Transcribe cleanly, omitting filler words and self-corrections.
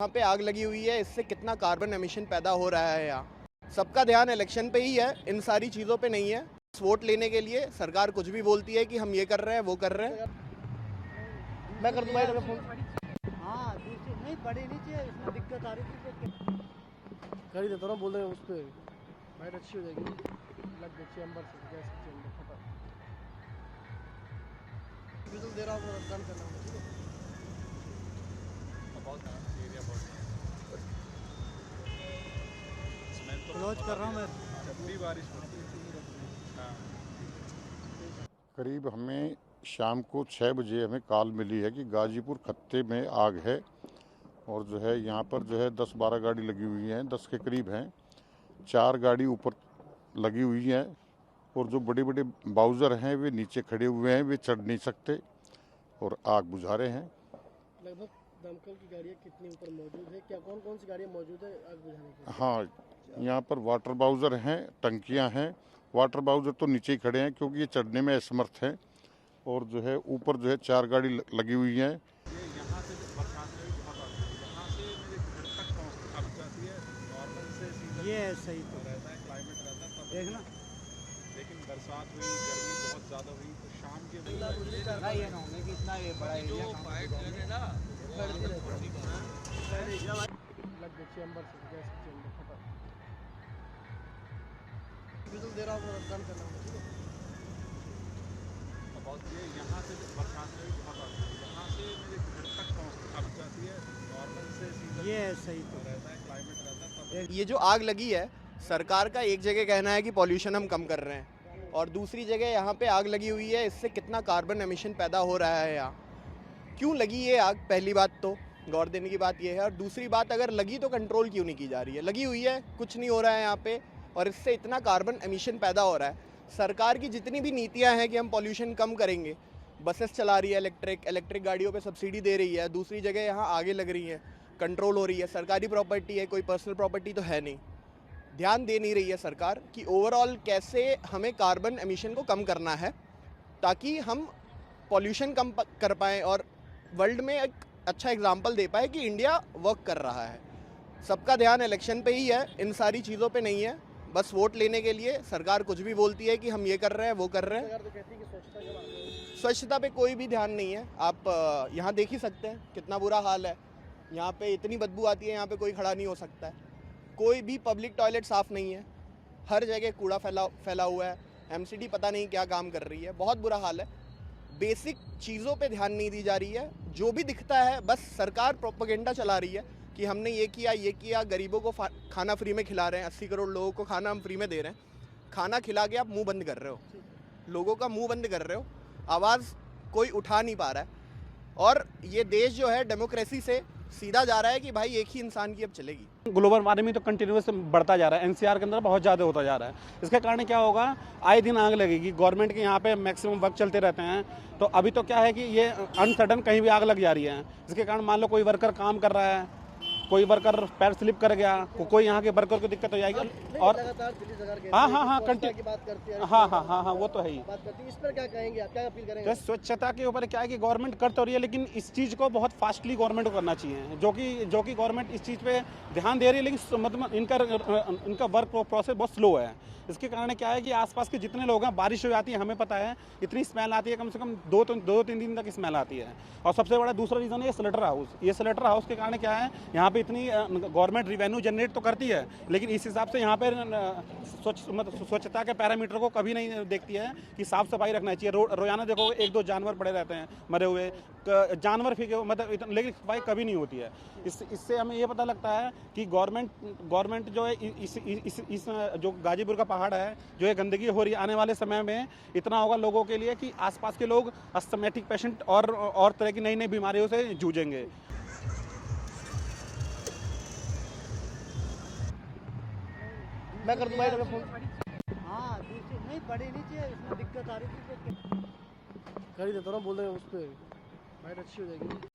यहाँ पे आग लगी हुई है, इससे कितना कार्बन एमिशन पैदा हो रहा है। यहाँ सबका ध्यान इलेक्शन पे ही है, इन सारी चीज़ों पे नहीं है। वोट लेने के लिए सरकार कुछ भी बोलती है कि हम ये कर रहे हैं वो कर रहे हैं। मैं कर दूंगा फोन। हाँ दूसरी नहीं बड़ी नहीं चाहिए, इसमें दिक्कत आ रही थी। कर ही देता हूँ, बोल देंगे उस पर बाइट अच्छी हो जाएगी। लग गई चैम्बर से गैस चैम्बर खत्म। बिजल दे रहा हूँ, डन करना है। ठीक है क्लोज कर रहा हूँ मैं। जब भी बारिश होती है करीब हमें शाम को 6 बजे हमें कॉल मिली है कि गाजीपुर खत्ते में आग है और जो है यहाँ पर जो है 10-12 गाड़ी लगी हुई हैं, 10 के करीब हैं। 4 गाड़ी ऊपर लगी हुई हैं और जो बड़े बड़े बाउज़र हैं वे नीचे खड़े हुए हैं, वे चढ़ नहीं सकते और आग बुझा रहे हैं। लगभग दमकल की गाड़ियाँ कितनी ऊपर मौजूद है, क्या कौन कौन सी गाड़ियाँ मौजूद है आग बुझाने के लिए? हाँ, यहाँ पर वाटर बाउज़र हैं, टंकियाँ हैं। वाटर बाउज़र तो नीचे ही खड़े हैं क्योंकि ये चढ़ने में असमर्थ हैं और जो है ऊपर जो है 4 गाड़ी लगी हुई हैं। यहाँ से बरसात में भी बहुत आती है, यहाँ से मेरे घर तक पहुँच जाती है। नॉर्मल से सीजन ये सही तो रहता है, क्लाइमेट रहता है तब देखना। लेकिन बरसात हुई, गर्मी बहुत ज़्यादा हुई तो शाम के ये ना होंगे कि इतना ये बड़ा एरिया लग गई चैम्बर से गैस चैम्बर खत्म। बिजल दे रहा हूँ, डन करना है। ठीक है यहाँ से बरसात में भी बहुत आती है, यहाँ से मेरे घर तक पहुँच जाती है। नॉर्मल से सीजन ये सही तो रहता है, क्लाइमेट रहता है तब ये जो आग लगी है, सरकार का एक जगह कहना है कि पॉल्यूशन हम कम कर रहे हैं और दूसरी जगह यहाँ पे आग लगी हुई है, इससे कितना कार्बन एमिशन पैदा हो रहा है। यहाँ क्यों लगी ये आग, पहली बात तो गौर देने की बात ये है। और दूसरी बात, अगर लगी तो कंट्रोल क्यों नहीं की जा रही है? लगी हुई है, कुछ नहीं हो रहा है यहाँ पे और इससे इतना कार्बन एमिशन पैदा हो रहा है। सरकार की जितनी भी नीतियाँ हैं कि हम पॉल्यूशन कम करेंगे, बसेस चला रही है, इलेक्ट्रिक गाड़ियों पे सब्सिडी दे रही है, दूसरी जगह यहाँ आगे लग रही है, कंट्रोल हो रही है। सरकारी प्रॉपर्टी है, कोई पर्सनल प्रॉपर्टी तो है नहीं। ध्यान दे नहीं रही है सरकार कि ओवरऑल कैसे हमें कार्बन एमिशन को कम करना है ताकि हम पॉल्यूशन कम कर पाएँ और वर्ल्ड में एक अच्छा एग्जाम्पल दे पाए कि इंडिया वर्क कर रहा है। सबका ध्यान इलेक्शन पे ही है, इन सारी चीज़ों पे नहीं है। बस वोट लेने के लिए सरकार कुछ भी बोलती है कि हम ये कर रहे हैं वो कर रहे हैं। सरकार तो कहती है कि स्वच्छता के बारे में। स्वच्छता पे कोई भी ध्यान नहीं है। आप यहाँ देख ही सकते हैं कितना बुरा हाल है। यहाँ पे इतनी बदबू आती है, यहाँ पे कोई खड़ा नहीं हो सकता है। कोई भी पब्लिक टॉयलेट साफ़ नहीं है, हर जगह कूड़ा फैला हुआ है। एमसीडी पता नहीं क्या काम कर रही है, बहुत बुरा हाल है। बेसिक चीज़ों पे ध्यान नहीं दी जा रही है। जो भी दिखता है बस सरकार प्रोपेगेंडा चला रही है कि हमने ये किया, गरीबों को खाना फ्री में खिला रहे हैं। 80 करोड़ लोगों को खाना हम फ्री में दे रहे हैं। खाना खिला के आप मुंह बंद कर रहे हो, लोगों का मुंह बंद कर रहे हो, आवाज़ कोई उठा नहीं पा रहा है। और ये देश जो है डेमोक्रेसी से सीधा जा रहा है कि भाई एक ही इंसान की अब चलेगी। ग्लोबल वार्मिंग तो कंटिन्यूस बढ़ता जा रहा है, एनसीआर के अंदर बहुत ज़्यादा होता जा रहा है। इसके कारण क्या होगा, आए दिन आग लगेगी। गवर्नमेंट के यहाँ पे मैक्सिमम वर्क चलते रहते हैं, तो अभी तो क्या है कि ये अनसडन कहीं भी आग लग जा रही है। इसके कारण मान लो कोई वर्कर काम कर रहा है, कोई वर्कर पैर स्लिप कर गया, कोई यहाँ के वर्कर को दिक्कत हो जाएगी। और लगातार दिल्ली सरकार कहती है हाँ कि स्वच्छता की बात करती है। हाँ वो तो है ही। बात करती है, इस पर क्या कहेंगे आप, क्या अपील करेंगे? तो स्वच्छता के ऊपर क्या है कि गवर्नमेंट कर तो रही है, लेकिन इस चीज़ को बहुत फास्टली गवर्नमेंट को करना चाहिए। जो कि गवर्नमेंट इस चीज़ पे ध्यान दे रही है, लेकिन मतलब इनका वर्क प्रोसेस बहुत स्लो है। इसके कारण क्या है कि आसपास के जितने लोग हैं, बारिश हो जाती है, हमें पता है इतनी स्मेल आती है, कम से कम 2-3 दिन तक स्मेल आती है। और सबसे बड़ा दूसरा रीज़न है ये स्लटर हाउस। ये स्लटर हाउस के कारण क्या है, यहाँ पे इतनी गवर्नमेंट रिवेन्यू जनरेट तो करती है, लेकिन इस हिसाब से यहाँ पर स्वच्छता के पैरामीटर को कभी नहीं देखती है कि साफ़ सफाई रखना चाहिए। रोजाना देखो 1-2 जानवर पड़े रहते हैं मरे हुए, जानवर फेंके, मतलब लेकिन सफाई कभी नहीं होती है। इससे हमें ये पता लगता है कि गवर्नमेंट जो है इस जो गाजीपुर का पहाड़ है, जो ये गंदगी हो रही है, आने वाले समय में इतना होगा लोगों के लिए कि आसपास के लोग अस्थमैटिक पेशेंट और तरह की नई बीमारियों से जूझेंगे। मैं कर दूंगा फोन। हाँ दूसरी नहीं बड़ी नहीं चाहिए, इसमें दिक्कत आ रही थी। कर ही देता हूँ, बोल देंगे उस पर बाइट अच्छी हो जाएगी।